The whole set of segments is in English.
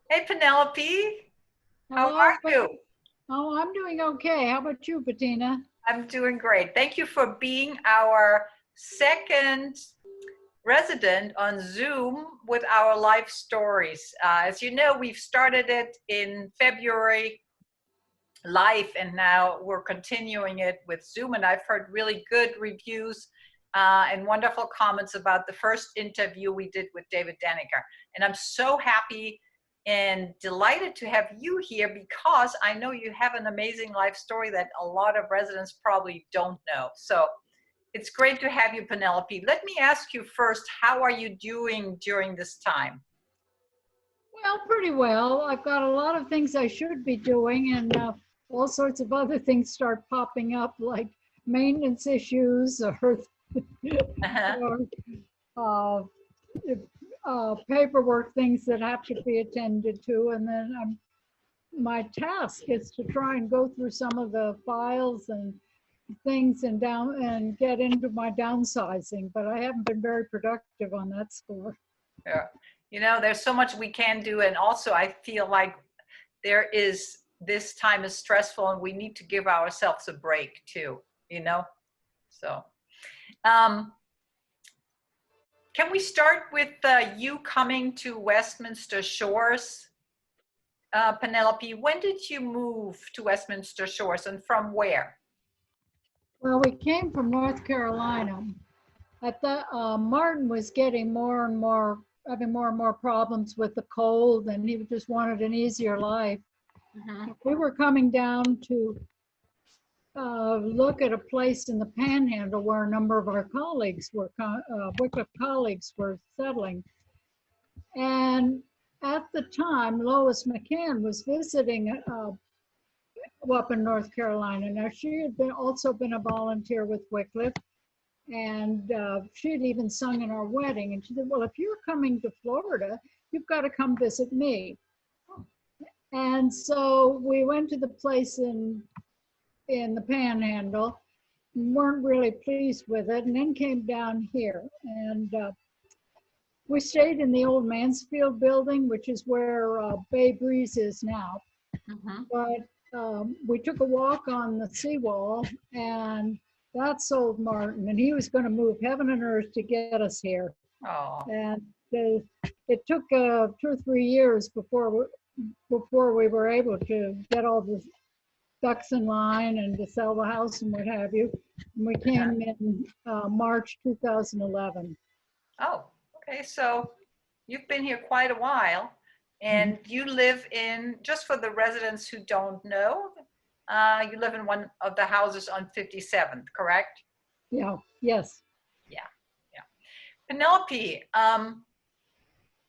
Hey, Penelope, how Hello, are but you? I'm doing okay. How about you, Bettina? I'm doing great. Thank you for being our second resident on Zoom with our life stories. As you know, we've started it in February live, and now we're continuing it with Zoom. And I've heard really good reviews and wonderful comments about the first interview we did with David Daniker. And I'm so happy and delighted to have you here because I know you have an amazing life story that a lot of residents probably don't know. So it's great to have you, Penelope. Let me ask you first, how are you doing during this time? Well, pretty well. I've got a lot of things I should be doing, and all sorts of other things start popping up, like maintenance issues or, Uh-huh. or uh, paperwork things that have to be attended to. And then my task is to try and go through some of the files and things and get into my downsizing, but I haven't been very productive on that score. Yeah. You know, there's so much we can do. And also, I feel like this time is stressful and we need to give ourselves a break too, you know? So, um, can we start with you coming to Westminster Shores? Penelope, when did you move to Westminster Shores and from where? Well, we came from North Carolina. At the Martin was getting more and more, having more and more problems with the cold, and he just wanted an easier life. Mhm. We were coming down to look at a place in the Panhandle where a number of our colleagues were, Wycliffe colleagues were settling. And at the time, Lois McCann was visiting up in North Carolina. Now, she had also been a volunteer with Wycliffe, and she had even sung in our wedding. And she said, well, if you're coming to Florida, you've got to come visit me. And so we went to the place in the Panhandle, weren't really pleased with it, and then came down here. And we stayed in the old Mansfield building, which is where Bay Breeze is now. Mhm. But we took a walk on the seawall, and that sold Martin, and he was going to move heaven and earth to get us here. Oh, And it took 2 or 3 years before we were able to get all the ducks in line and to sell the house and what have you. And we uh-huh. came in March 2011. Oh, okay. So you've been here quite a while, Mhm. and you live in, just for the residents who don't know, you live in one of the houses on 57th, correct? Yeah, yes. Yeah, yeah. Penelope,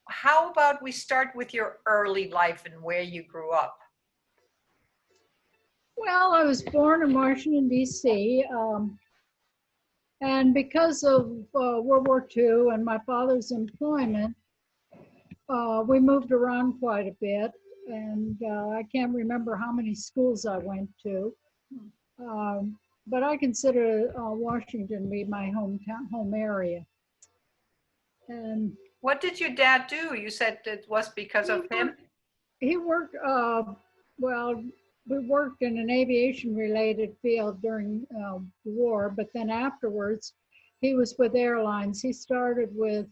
how about we start with your early life and where you grew up? Well, I was born in Washington, D.C. And because of World War II and my father's employment, we moved around quite a bit. And I can't remember how many schools I went to. Um, but I consider Washington to be my home area. And What did your dad do? You said it was because he of him? worked, he worked, well, we worked in an aviation related field during the war, but then afterwards, he was with airlines. He started with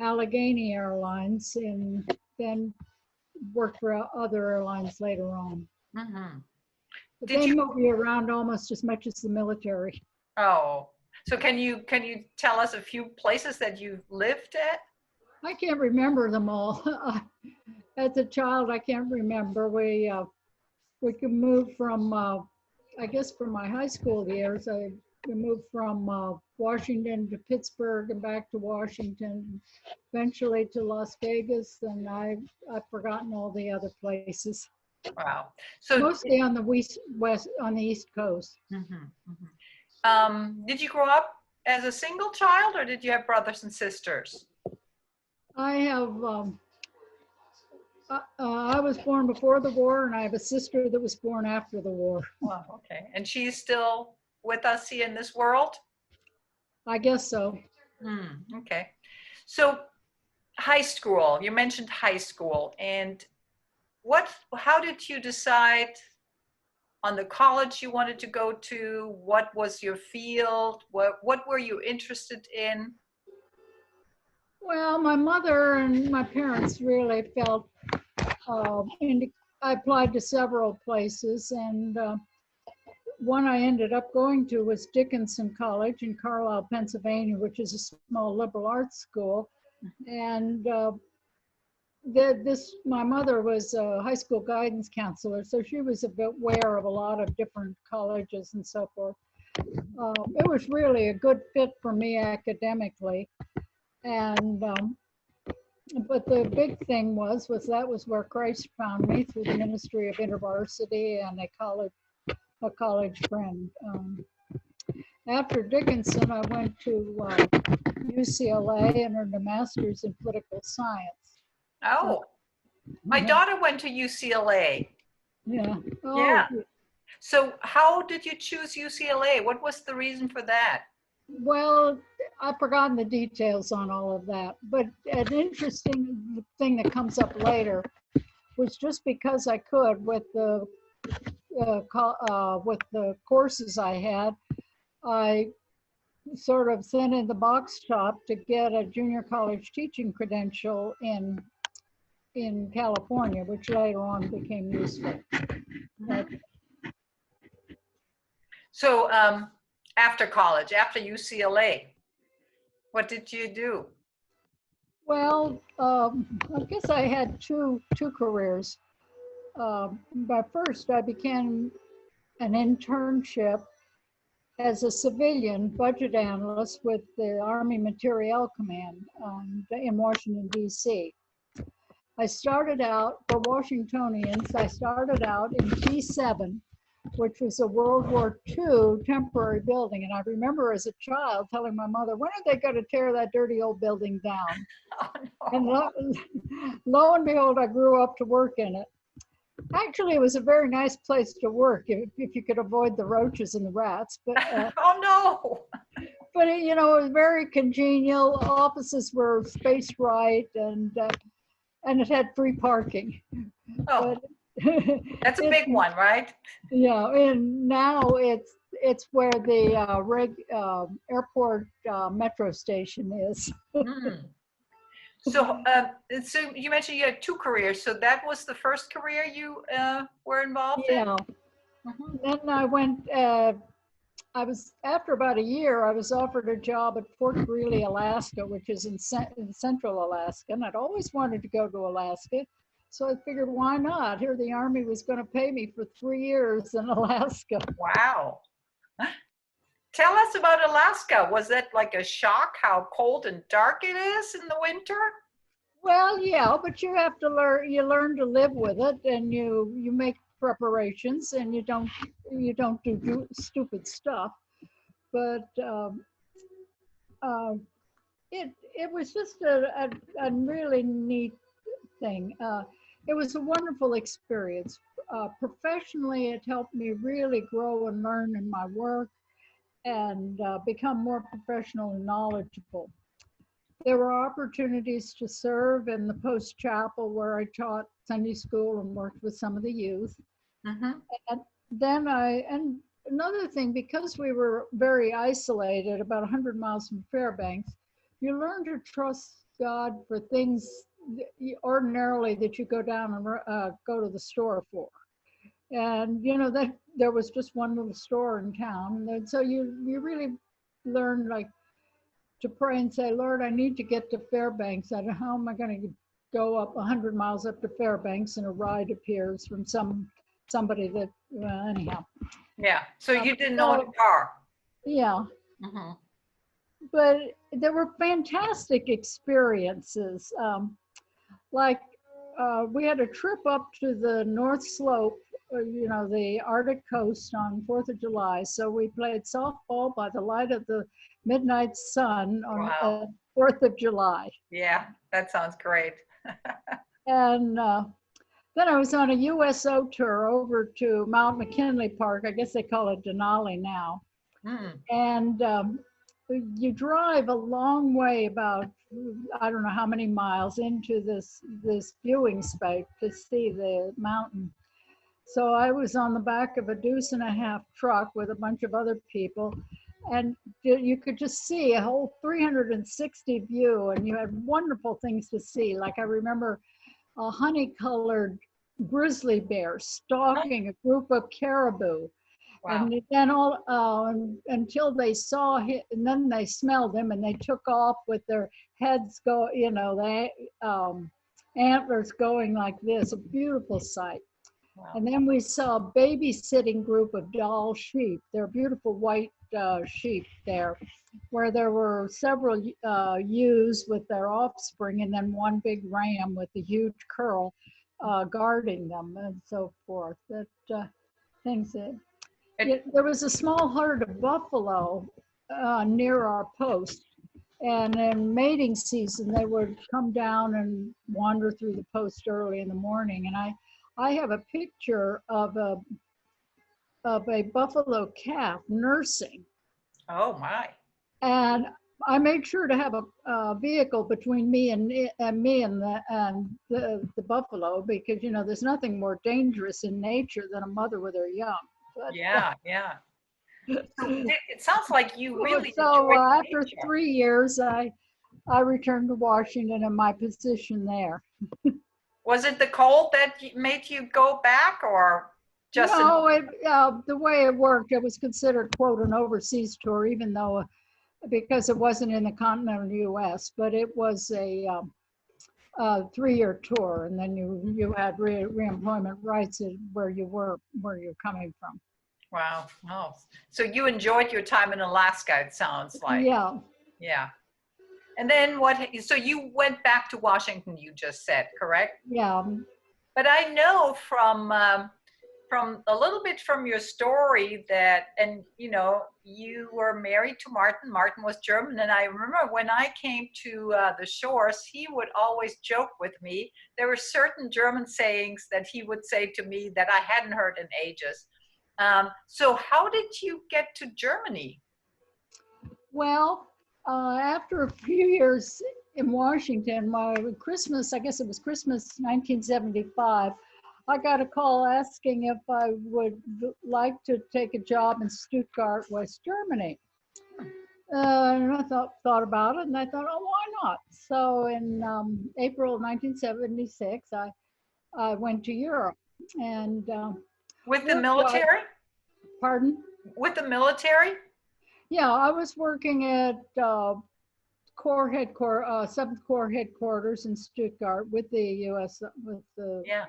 Allegheny Airlines and then worked for other airlines later on. Hmm. But Did they you, move you around almost as much as the military. oh, so can you tell us a few places that you've lived at? I can't remember them all. As a child, I can't remember. We could move from, I guess, from my high school years. We moved from Washington to Pittsburgh and back to Washington, eventually to Las Vegas, and I've forgotten all the other places. Wow. So, Mostly on the west on the East Coast. mhm, mhm. Did you grow up as a single child or did you have brothers and sisters? I have. I was born before the war, and I have a sister that was born after the war. Wow, okay. And she's still with us here in this world? I guess so. Okay. So high school. You mentioned high school, and how did you decide on the college you wanted to go to? What was your field? What were you interested in? Well, my mother and my parents really felt, I applied to several places, and one I ended up going to was Dickinson College in Carlisle, Pennsylvania, which is a small liberal arts school. And my mother was a high school guidance counselor, so she was aware of a lot of different colleges and so forth. It was really a good fit for me academically. And but the big thing was that was where Christ found me, through the ministry of InterVarsity and a college friend. After Dickinson, I went to UCLA and earned a master's in political science. Oh, my daughter went to UCLA. Yeah. Oh, yeah. So how did you choose UCLA? What was the reason for that? Well, I've forgotten the details on all of that, but an interesting thing that comes up later was, just because I could with the courses I had, I sort of sent in the box top to get a junior college teaching credential in California, which later on became useful. So after college, after UCLA, what did you do? Well, I guess I had two careers. But first, I began an internship as a civilian budget analyst with the Army Materiel Command in Washington, D.C. I started out, for Washingtonians, I started out in T7, which was a World War II temporary building. And I remember as a child telling my mother, when are they going to tear that dirty old building down? Oh, no. And lo and behold, I grew up to work in it. Actually, it was a very nice place to work if you could avoid the roaches and the rats. But oh no! But it was very congenial. Offices were spaced right, and it had free parking. Oh, but that's a big one, right? Yeah, and now it's where the airport metro station is. So you mentioned you had two careers. So that was the first career you were involved in? Yeah. Then I went, after about a year, I was offered a job at Fort Greely, Alaska, which is in central Alaska. And I'd always wanted to go to Alaska. So I figured, why not? Here, the Army was going to pay me for 3 years in Alaska. Wow. Tell us about Alaska. Was that like a shock, how cold and dark it is in the winter? Well, yeah, but you have to learn to live with it, and you make preparations, and you don't do stupid stuff. But it was just a really neat thing. It was a wonderful experience. Professionally, it helped me really grow and learn in my work, and become more professional and knowledgeable. There were opportunities to serve in the post chapel, where I taught Sunday school and worked with some of the youth. And then and another thing, because we were very isolated, about 100 miles from Fairbanks, you learn to trust God for things ordinarily that you go down and go to the store for. And that there was just one little store in town, and so you really learn, like, to pray and say, Lord, I need to get to Fairbanks. How am I going to go up 100 miles up to Fairbanks, and a ride appears from somebody that, anyhow. Yeah, so you didn't own a car. Yeah. But there were fantastic experiences. Like we had a trip up to the North Slope, the Arctic coast on 4th of July. So we played softball by the light of the midnight sun on 4th of July. Yeah, that sounds great. And then I was on a USO tour over to Mount McKinley Park. I guess they call it Denali now. And you drive a long way, about I don't know how many miles into this viewing space to see the mountain. So I was on the back of a deuce and a half truck with a bunch of other people, and you could just see a whole 360 view, and you had wonderful things to see. Like I remember a honey-colored grizzly bear stalking a group of caribou. Wow. And then until they saw him, and then they smelled him, and they took off with their heads the antlers going like this. A beautiful sight. Wow. And then we saw a babysitting group of doll sheep. They're beautiful white sheep there, where there were several ewes with their offspring, and then one big ram with a huge curl guarding them, and so forth. Things that. There was a small herd of buffalo near our post, and in mating season, they would come down and wander through the post early in the morning. And I have a picture of a buffalo calf nursing. Oh my! And I made sure to have a vehicle between me and the buffalo, because there's nothing more dangerous in nature than a mother with her young. But, yeah. It sounds like you really so enjoyed after nature. 3 years, I returned to Washington in my position there. Was it the cold that made you go back, or just? No, the way it worked, it was considered, quote, an overseas tour, even though because it wasn't in the continental U.S., but it was a 3-year tour, and then you had reemployment rights where you're coming from. Wow. Oh, so you enjoyed your time in Alaska, it sounds like. Yeah. Yeah. And then so you went back to Washington, you just said, correct? Yeah. But I know from a little bit from your story that, and you were married to Martin. Martin was German. And I remember when I came to the shores, he would always joke with me. There were certain German sayings that he would say to me that I hadn't heard in ages. So how did you get to Germany? Well, after a few years in Washington, my Christmas, I guess it was Christmas 1975, I got a call asking if I would like to take a job in Stuttgart, West Germany. And I thought about it, and I thought, oh, why not? So in April 1976, I went to Europe. And with the military? Pardon? With the military? Yeah, I was working at Corps headquarters, 7th Corps headquarters in Stuttgart with the U.S. Yeah.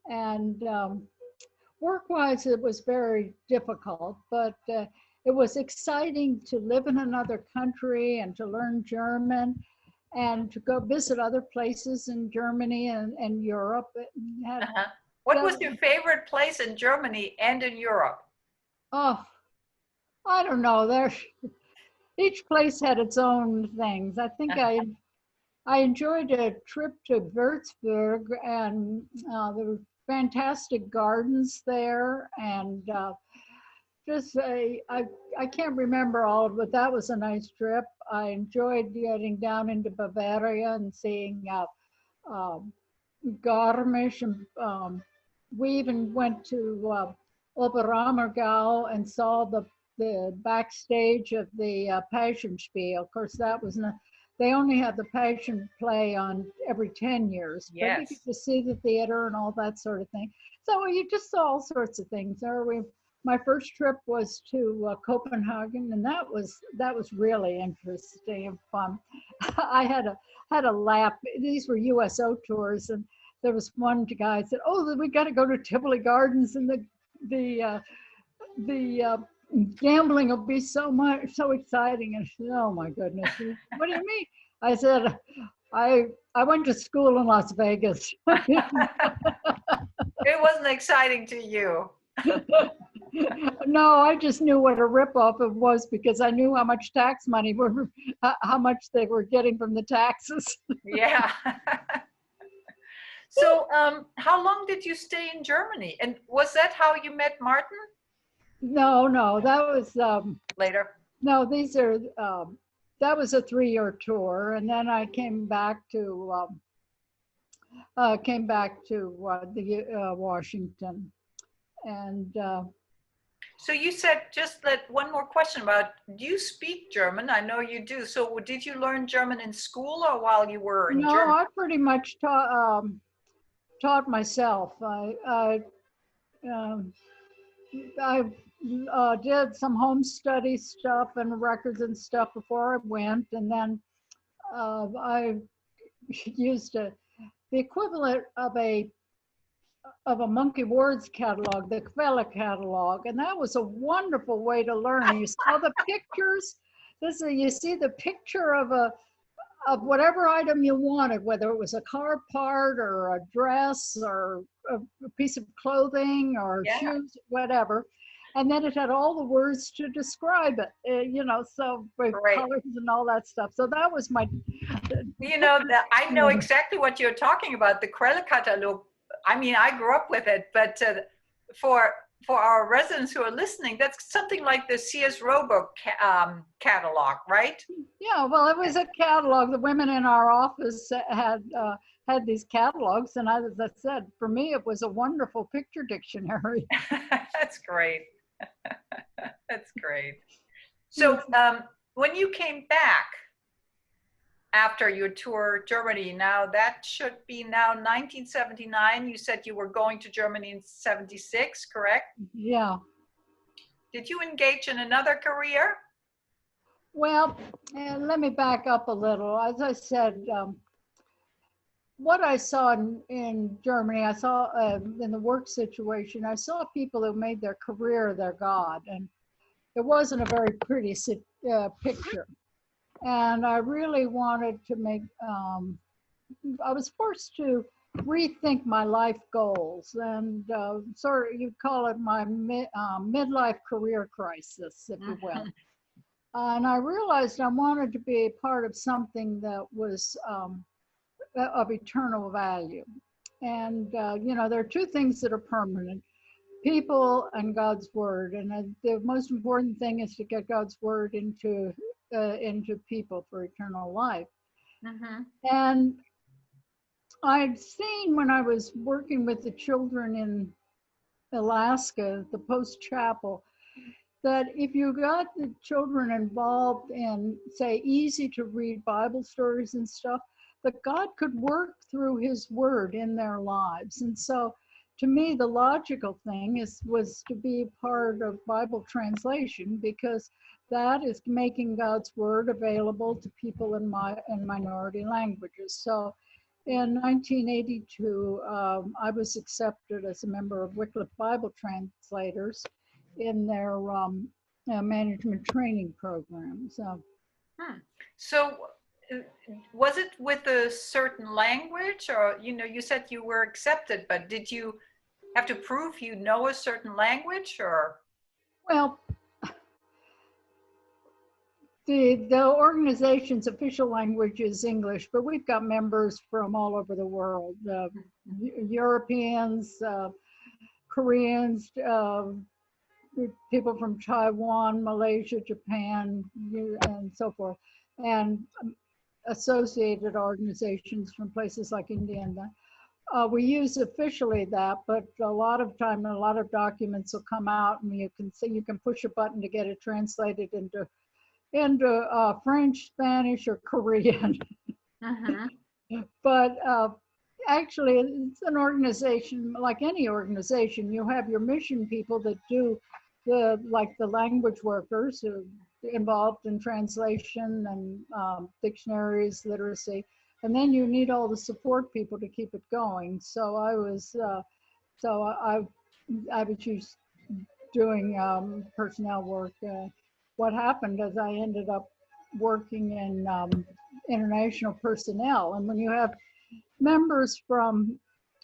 And work-wise, it was very difficult, but it was exciting to live in another country and to learn German and to go visit other places in Germany and Europe. What was your favorite place in Germany and in Europe? Oh, I don't know. Each place had its own things. I think I enjoyed a trip to Würzburg, and there were fantastic gardens there, and I can't remember all of it, but that was a nice trip. I enjoyed getting down into Bavaria and seeing Garmisch, and we even went to Oberammergau and saw the backstage of the Passionspiel. Of course, that was not. They only had the Passion play on every 10 years, but yes. You get to see the theater and all that sort of thing. So you just saw all sorts of things. My first trip was to Copenhagen, and that was really interesting and fun. I had a lap. These were USO tours, and there was one guy said, "Oh, we got to go to Tivoli Gardens, and the gambling will be so exciting." And she said, "Oh my goodness, what do you mean?" I said, I went to school in Las Vegas. It wasn't exciting to you. No, I just knew what a ripoff it was because I knew how much tax money how much they were getting from the taxes. Yeah. So how long did you stay in Germany? And was that how you met Martin? No, that was later. No, these are that was a 3-year tour, and then I came back to Washington, and So you said, just one more question about, do you speak German? I know you do. So did you learn German in school or while you were in no, Germany? I pretty much taught myself. Um, I did some home study stuff and records and stuff before I went, and then I used the equivalent of a Monkey Words catalog, the Quelle catalog, and that was a wonderful way to learn. You saw the pictures. You see the picture of whatever item you wanted, whether it was a car part or a dress or a piece of clothing or Yeah. shoes, whatever. And then it had all the words to describe it, so with Great. colors and all that stuff. So that was my. I know exactly what you're talking about, the Quelle catalog. I mean, I grew up with it, but for our residents who are listening, that's something like the C.S. Roebuck catalog, right? Yeah, well, it was a catalog. The women in our office had these catalogs, and as I said, for me, it was a wonderful picture dictionary. That's great. That's great. So when you came back after your tour Germany, now that should be now 1979. You said you were going to Germany in 76, correct? Yeah. Did you engage in another career? Well, let me back up a little. As I said, what I saw in Germany, I saw in the work situation, I saw people who made their career their God, and it wasn't a very pretty picture. And I really wanted to I was forced to rethink my life goals, and sort of, you'd call it my midlife career crisis, if you will. And I realized I wanted to be a part of something that was of eternal value. And, there are two things that are permanent: people and God's word. And the most important thing is to get God's word into people for eternal life. Mm-hmm. And I'd seen, when I was working with the children in Alaska, the Post Chapel, that if you got the children involved in, say, easy to read Bible stories and stuff, that God could work through his word in their lives. And so to me, the logical thing was to be part of Bible translation, because that is making God's word available to people in minority languages. So in 1982, I was accepted as a member of Wycliffe Bible Translators in their management training program. So was it with a certain language, or, you said you were accepted, but did you have to prove you know a certain language, or? Well, the organization's official language is English, but we've got members from all over the world, Europeans, Koreans, people from Taiwan, Malaysia, Japan, and so forth, and associated organizations from places like India. And we use officially that, but a lot of time, a lot of documents will come out, and you can push a button to get it translated into French, Spanish, or Korean. But actually, it's an organization like any organization. You have your mission people that do the language workers who are involved in translation and dictionaries, literacy, and then you need all the support people to keep it going. So I was just doing personnel work. What happened is I ended up working in international personnel, and when you have members from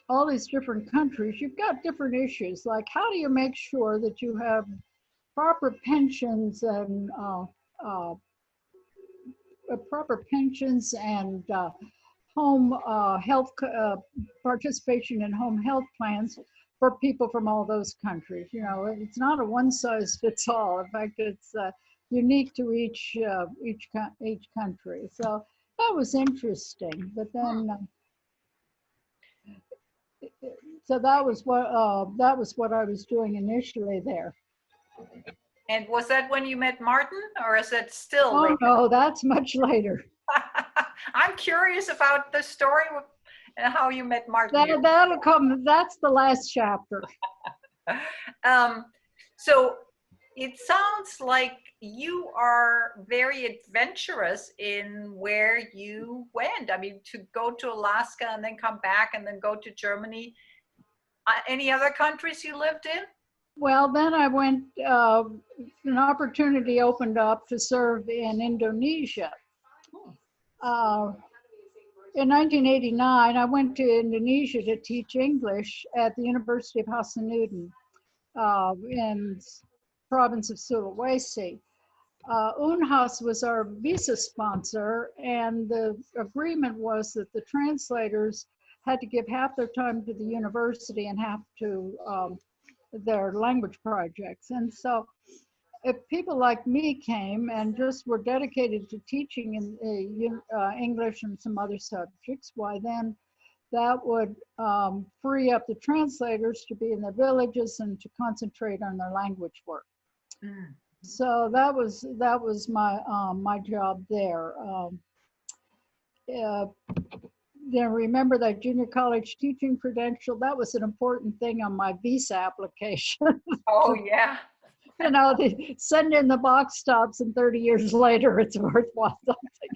all these different countries, you've got different issues, like how do you make sure that you have proper pensions and home health participation in home health plans for people from all those countries. It's not a one-size-fits-all. In fact, unique to each country. So that was interesting. But then, so that was what I was doing initially there. And was that when you met Martin, or is that still Oh later? no, that's much later. I'm curious about the story and how you met Martin. That'll come. That's the last chapter. So it sounds like you are very adventurous in where you went. I mean, to go to Alaska and then come back and then go to Germany. Any other countries you lived in? Well, then I went. An opportunity opened up to serve in Indonesia. Uh, in 1989, I went to Indonesia to teach English at the University of Hasanuddin in province of Sulawesi. Unhas was our visa sponsor, and the agreement was that the translators had to give half their time to the university and half to their language projects. And so if people like me came and just were dedicated to teaching in English and some other subjects, why then that would free up the translators to be in their villages and to concentrate on their language work. Mm. So that was my job there. Then remember that junior college teaching credential, that was an important thing on my visa application. Oh, yeah. You know, they send in the box stops and 30 years later it's worthwhile something.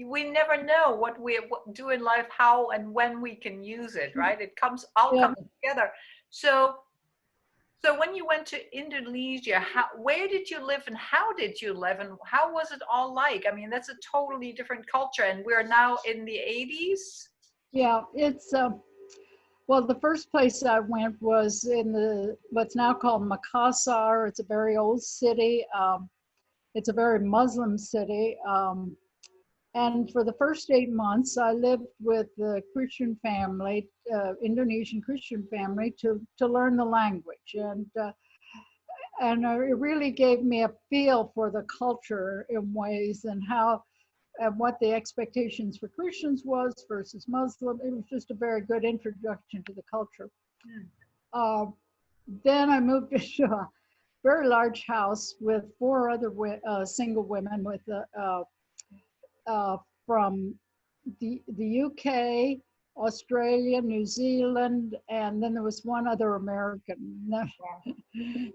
We never know what we do in life, how and when we can use it, right? It all Yeah. comes together. So when you went to Indonesia, where did you live and how did you live and how was it all like? I mean, that's a totally different culture, and we're now in the 80s. Yeah, it's well, the first place I went was in what's now called Makassar. It's a very old city. It's a very Muslim city. And for the first 8 months, I lived with the Christian family, Indonesian Christian family, to learn the language. And it really gave me a feel for the culture in ways and how and what the expectations for Christians was versus Muslim. It was just a very good introduction to the culture. Then I moved into a very large house with 4 other single women with from the UK, Australia, New Zealand, and then there was one other American.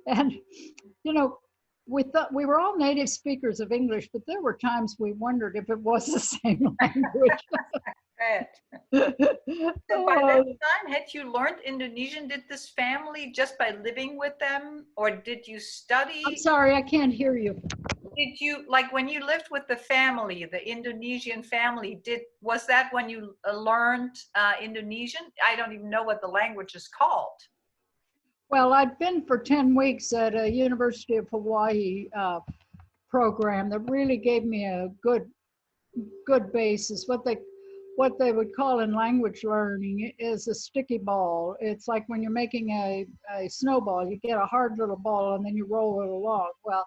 And, you know, we thought we were all native speakers of English, but there were times we wondered if it was the same language. So by that time, had you learned Indonesian? Did this family just by living with them, or did you study? I'm sorry, I can't hear you. Did you, like when you lived with the family, the Indonesian family, was that when you learned Indonesian? I don't even know what the language is called. Well, I'd been for 10 weeks at a University of Hawaii program that really gave me a good basis. What they would call in language learning is a sticky ball. It's like when you're making a snowball, you get a hard little ball and then you roll it along. Well,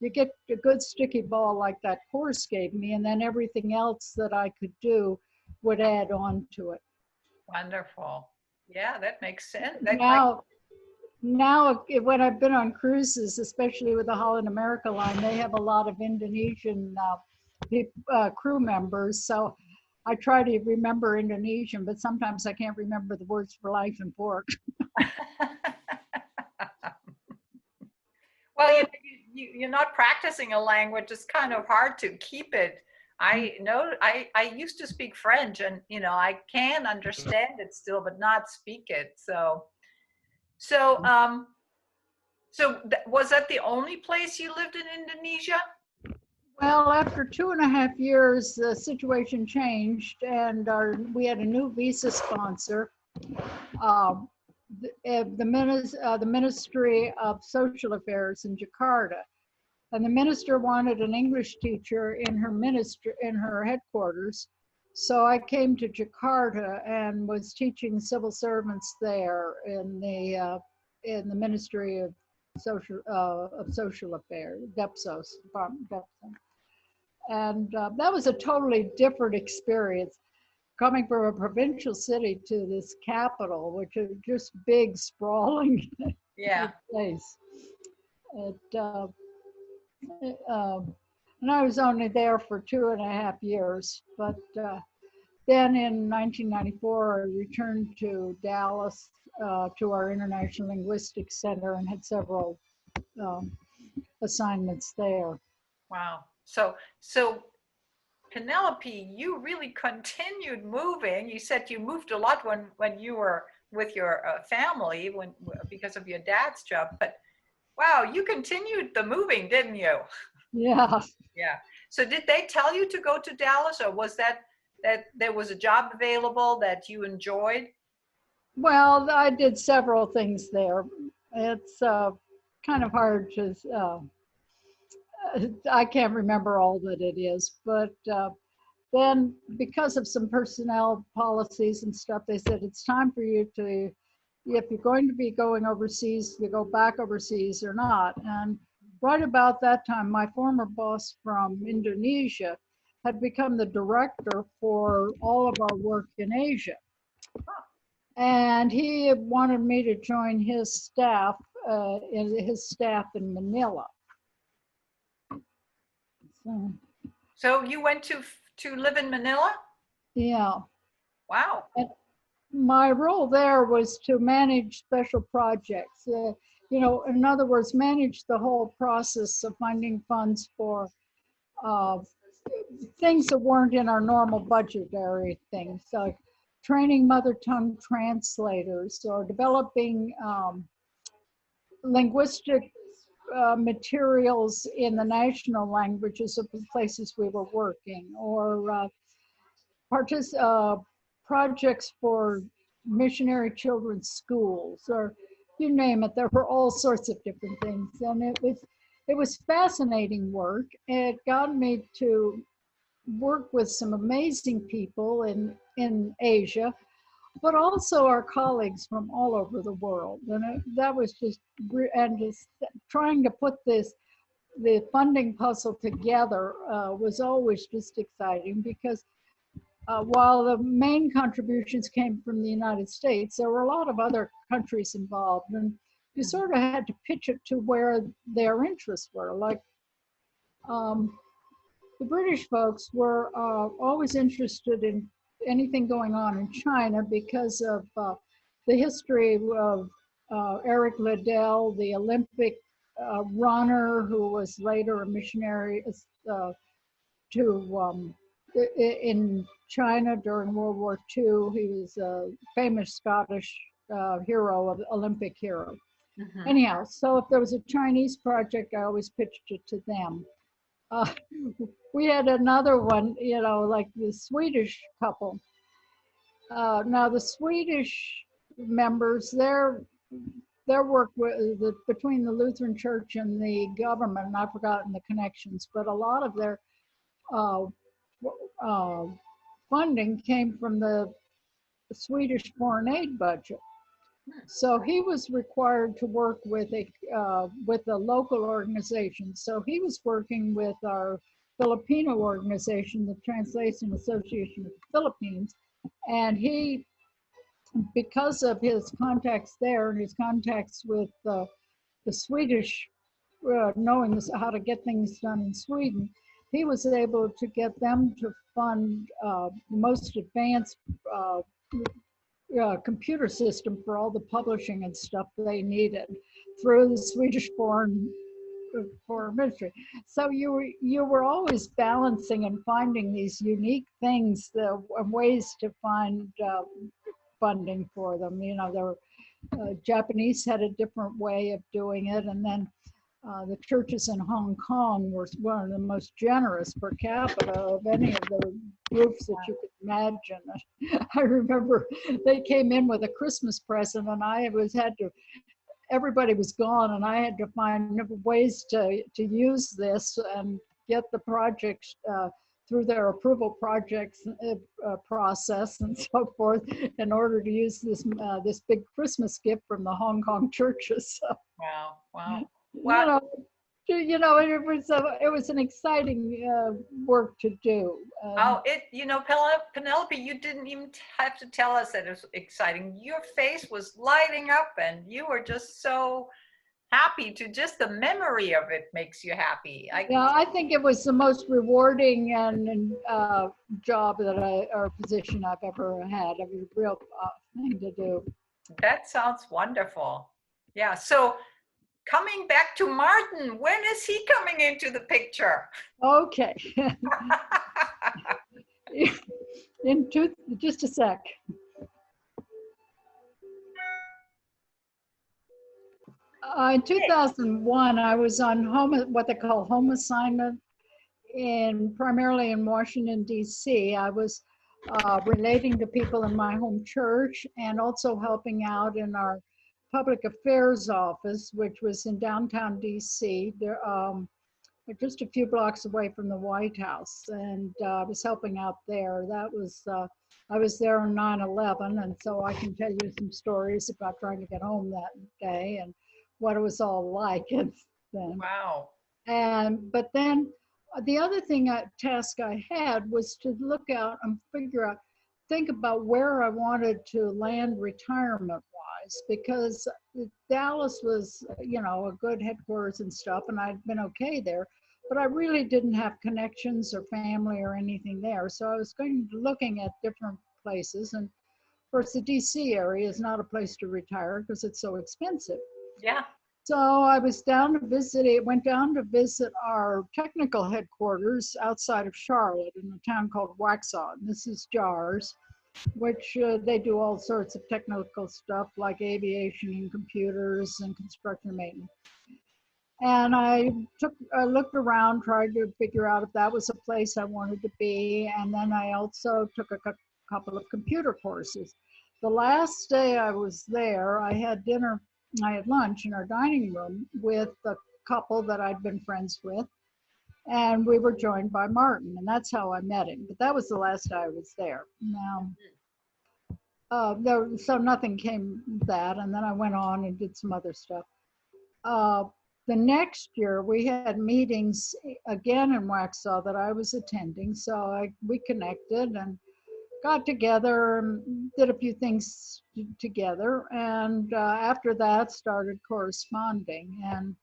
you get a good sticky ball like that course gave me, and then everything else that I could do would add on to it. Wonderful. Yeah, that makes sense. Now, when I've been on cruises, especially with the Holland America line, they have a lot of Indonesian crew members. So I try to remember Indonesian, but sometimes I can't remember the words for life and pork. Well, you're not practicing a language. It's kind of hard to keep it. I know I used to speak French, and I can understand it still, but not speak it. So was that the only place you lived in Indonesia? Well, after 2.5 years, the situation changed, and we had a new visa sponsor. The Ministry of Social Affairs in Jakarta, and the minister wanted an English teacher in her headquarters. So I came to Jakarta and was teaching civil servants there in the Ministry of social affairs, DEPSOS, Department DEPSOS. And that was a totally different experience coming from a provincial city to this capital, which is just big, sprawling Yeah. place. And I was only there for 2.5 years, but then in 1994, I returned to Dallas to our International Linguistics Center and had several um, assignments there. Wow. So Penelope, you really continued moving. You said you moved a lot when you were with your family because of your dad's job, but wow, you continued the moving, didn't you? Yeah. Yeah. So did they tell you to go to Dallas, or was that there was a job available that you enjoyed? Well, I did several things there. It's kind of hard to, I can't remember all that it is, but then because of some personnel policies and stuff, they said it's time for you to, if you're going to be going overseas, to go back overseas or not. And right about that time, my former boss from Indonesia had become the director for all of our work in Asia. And he wanted me to join his staff in Manila. So you went to live in Manila? Yeah. Wow. And my role there was to manage special projects. In other words, manage the whole process of finding funds for things that weren't in our normal budgetary things, like training mother tongue translators or developing linguistic materials in the national languages of the places we were working, or projects for missionary children's schools, or you name it. There were all sorts of different things, and it was fascinating work. It got me to work with some amazing people in Asia, but also our colleagues from all over the world. And that was just trying to put the funding puzzle together was always just exciting, because while the main contributions came from the United States, there were a lot of other countries involved, and you sort of had to pitch it to where their interests were. Like the British folks were always interested in anything going on in China because of the history of Eric Liddell, the Olympic runner who was later a missionary in China during World War II. He was a famous Scottish hero, Olympic hero. Mm-hmm. Anyhow, so if there was a Chinese project, I always pitched it to them. We had another one, like the Swedish couple. Now the Swedish members, their work between the Lutheran Church and the government, and I've forgotten the connections, but a lot of their funding came from the Swedish foreign aid budget. So he was required to work with a local organization. So he was working with our Filipino organization, the Translation Association of the Philippines, and he, because of his contacts there and his contacts with the Swedish, knowing how to get things done in Sweden, he was able to get them to fund the most advanced computer system for all the publishing and stuff they needed through the Swedish foreign ministry. So you were always balancing and finding these unique things, ways to find funding for them. The Japanese had a different way of doing it, and then the churches in Hong Kong were one of the most generous per capita of any of the groups that you could imagine. I remember they came in with a Christmas present, and everybody was gone, and I had to find ways to use this and get the project through their approval projects process and so forth in order to use this big Christmas gift from the Hong Kong churches. So, Wow. Wow. you What? know, it was an exciting work to do. Oh, Penelope, you didn't even have to tell us that it was exciting. Your face was lighting up and you were just so happy to just the memory of it makes you happy. Yeah, I think it was the most rewarding and job or position I've ever had. It was a real thing to do. That sounds wonderful. Yeah. So coming back to Martin, when is he coming into the picture? Okay. Just a sec. In 2001, I was on what they call home assignment primarily in Washington, D.C. I was relating to people in my home church and also helping out in our public affairs office, which was in downtown D.C. There, just a few blocks away from the White House, and I was helping out there. I was there on 9/11, and so I can tell you some stories about trying to get home that day and what it was all like. And then, Wow. but then the other task I had was to look out and think about where I wanted to land retirement wise, because Dallas was, a good headquarters and stuff, and I'd been okay there, but I really didn't have connections or family or anything there. So I was looking at different places, and of course the DC area is not a place to retire because it's so expensive. Yeah. So I went down to visit our technical headquarters outside of Charlotte in a town called Waxhaw. This is JARS, which they do all sorts of technical stuff like aviation and computers and construction maintenance. And I looked around, tried to figure out if that was a place I wanted to be. And then I also took a couple of computer courses. The last day I was there, I had lunch in our dining room with a couple that I'd been friends with. And we were joined by Martin, and that's how I met him. But that was the last day I was there. Now, so nothing came of that. And then I went on and did some other stuff. The next year, we had meetings again in Waxhaw that I was attending. So we connected and got together and did a few things together. And after that, started corresponding. And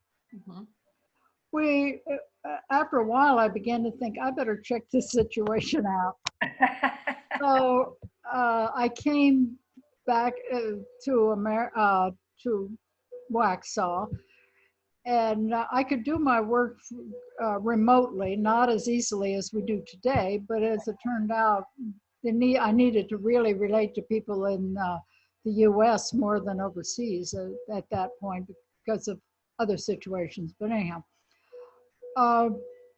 after a while, I began to think, I better check this situation out. So I came back to Waxhaw. And I could do my work remotely, not as easily as we do today, but as it turned out, I needed to really relate to people in the US more than overseas at that point because of other situations. But anyhow,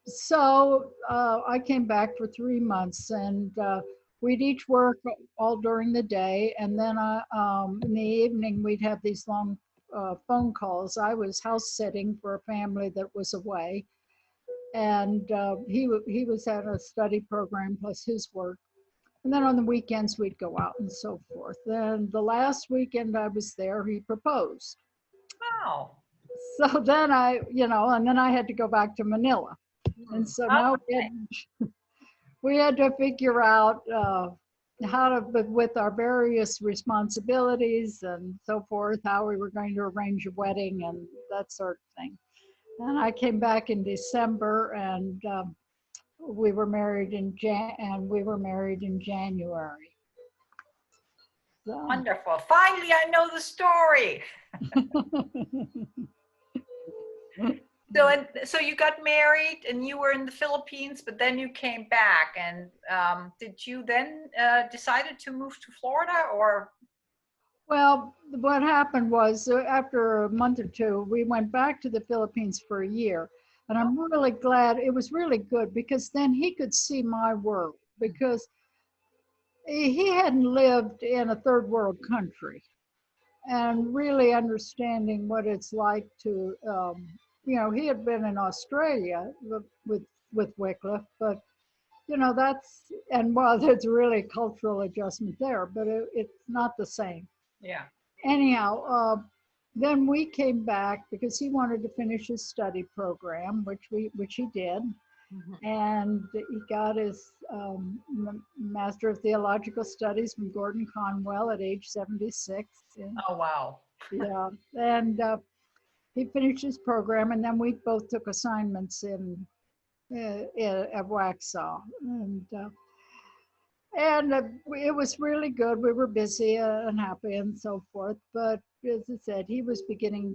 so I came back for 3 months, and we'd each work all during the day, and then in the evening we'd have these long phone calls. I was house sitting for a family that was away, and he was at a study program plus his work. And then on the weekends we'd go out and so forth. Then the last weekend I was there, he proposed. Wow. So then and then I had to go back to Manila. And so now we had to figure out how to, with our various responsibilities and so forth, how we were going to arrange a wedding and that sort of thing. And I came back in December, and we were married in January. So. Wonderful. Finally, I know the story. So you got married and you were in the Philippines, but then you came back. And did you then decided to move to Florida, or? Well, what happened was after a month or two, we went back to the Philippines for a year. And I'm really glad. It was really good because then he could see my world, because he hadn't lived in a third world country, and really understanding what it's like to, he had been in Australia with Wycliffe, but that's, and well, there's really cultural adjustment there, but it's not the same. Yeah. Anyhow, then we came back because he wanted to finish his study program, which he did, Mhm. and he got his Master of Theological Studies from Gordon Conwell at age 76. And, Oh, wow. yeah, and he finished his program, and then we both took assignments at Waxhaw, and it was really good. We were busy and happy and so forth. But as I said, he was getting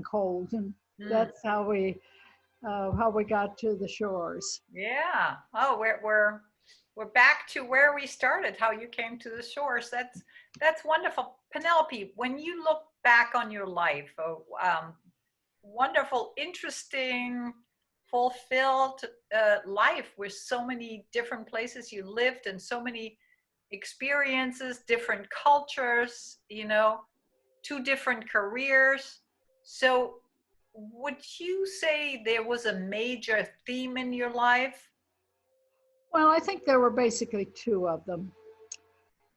cold, and Mm. that's how we got to the shores. Yeah. Oh, we're back to where we started, how you came to the shores. That's wonderful. Penelope, when you look back on your life, wonderful, interesting, fulfilled life with so many different places you lived and so many experiences, different cultures, two different careers. So, would you say there was a major theme in your life? Well, I think there were basically two of them.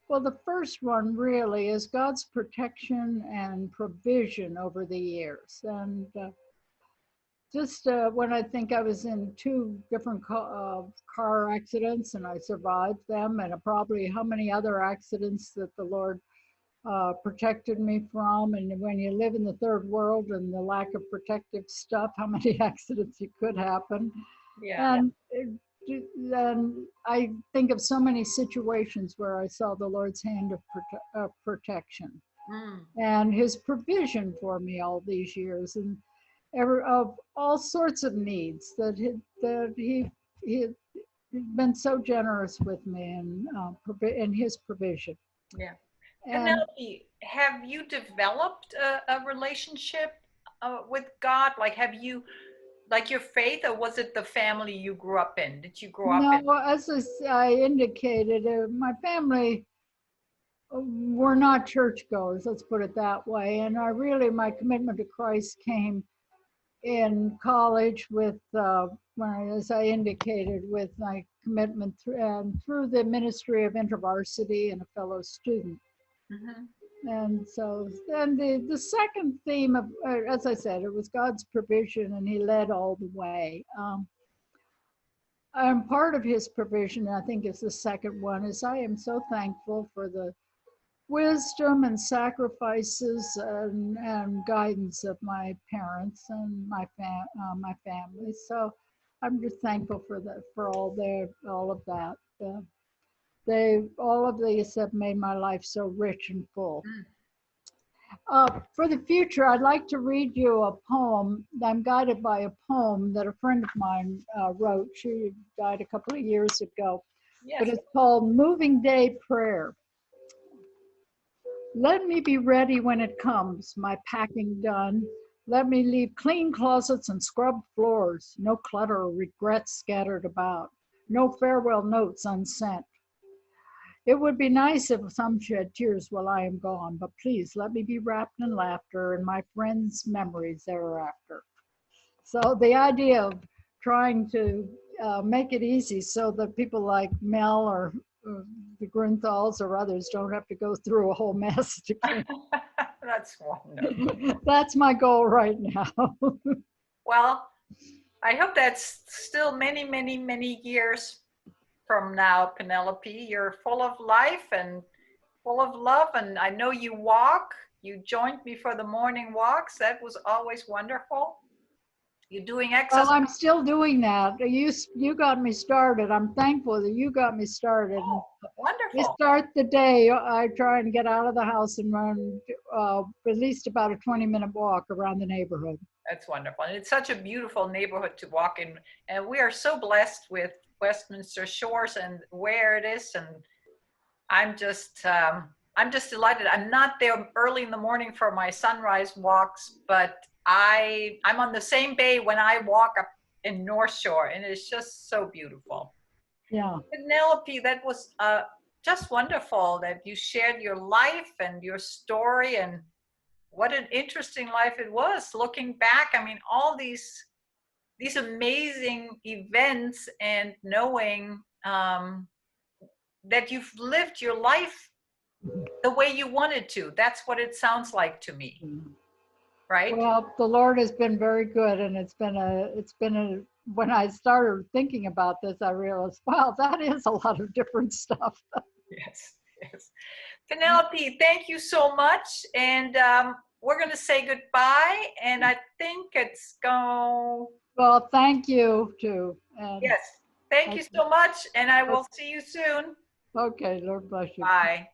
Well, the first one really is God's protection and provision over the years. And just when I think I was in two different car accidents and I survived them, and probably how many other accidents that the Lord protected me from. And when you live in the third world and the lack of protective stuff, how many accidents you could happen. Yeah. And then I think of so many situations where I saw the Lord's hand of protection Mm. and his provision for me all these years, and of all sorts of needs he had been so generous with me in his provision. Yeah. And Penelope, have you developed a relationship with God? Like, have you, like your faith, or was it the family you grew up in? Did you grow up in? no, as I indicated, my family were not churchgoers, let's put it that way. And my commitment to Christ came in college with, as I indicated, with my commitment through the ministry of InterVarsity and a fellow student. Hmm. And so then the second theme of, as I said, it was God's provision, and he led all the way. And part of his provision, I think, is the second one, is I am so thankful for the wisdom and sacrifices and guidance of my parents and my family. So I'm just thankful for all of that. All of these have made my life so rich and full. Mm. For the future, I'd like to read you a poem. I'm guided by a poem that a friend of mine wrote. She died a couple of years ago, but Yes. it's called Moving Day Prayer. Let me be ready when it comes, my packing done. Let me leave clean closets and scrubbed floors, no clutter or regrets scattered about, no farewell notes unsent. It would be nice if some shed tears while I am gone, but please let me be wrapped in laughter and my friends' memories thereafter. So the idea of trying to make it easy so that people like Mel or the Grunthals or others don't have to go through a whole mess to clean. That's wonderful. That's my goal right now. Well, I hope that's still many, many, many years from now, Penelope. You're full of life and full of love. And I know you walk. You joined me for the morning walks. That was always wonderful. You're doing Well, exercise. I'm still doing that. You got me started. I'm thankful that you got me started. Oh, We wonderful. start the day. I try and get out of the house and run at least about a 20-minute walk around the neighborhood. That's wonderful. And it's such a beautiful neighborhood to walk in. And we are so blessed with Westminster Shores and where it is. And I'm just, I'm just delighted. I'm not there early in the morning for my sunrise walks, but I'm on the same bay when I walk up in North Shore, and it's just so beautiful. Yeah. Penelope, that was just wonderful that you shared your life and your story, and what an interesting life it was. Looking back, I mean, all these these amazing events and knowing that you've lived your life the way you wanted to. That's what it sounds like to me, right? Well, the Lord has been very good, and when I started thinking about this, I realized, wow, that is a lot of different stuff. Yes, yes. Penelope, thank you so much. And we're going to say goodbye. And I think it's going. Well, thank you too. And Yes, thank you so much. And I will see you soon. okay, Lord bless you. Bye.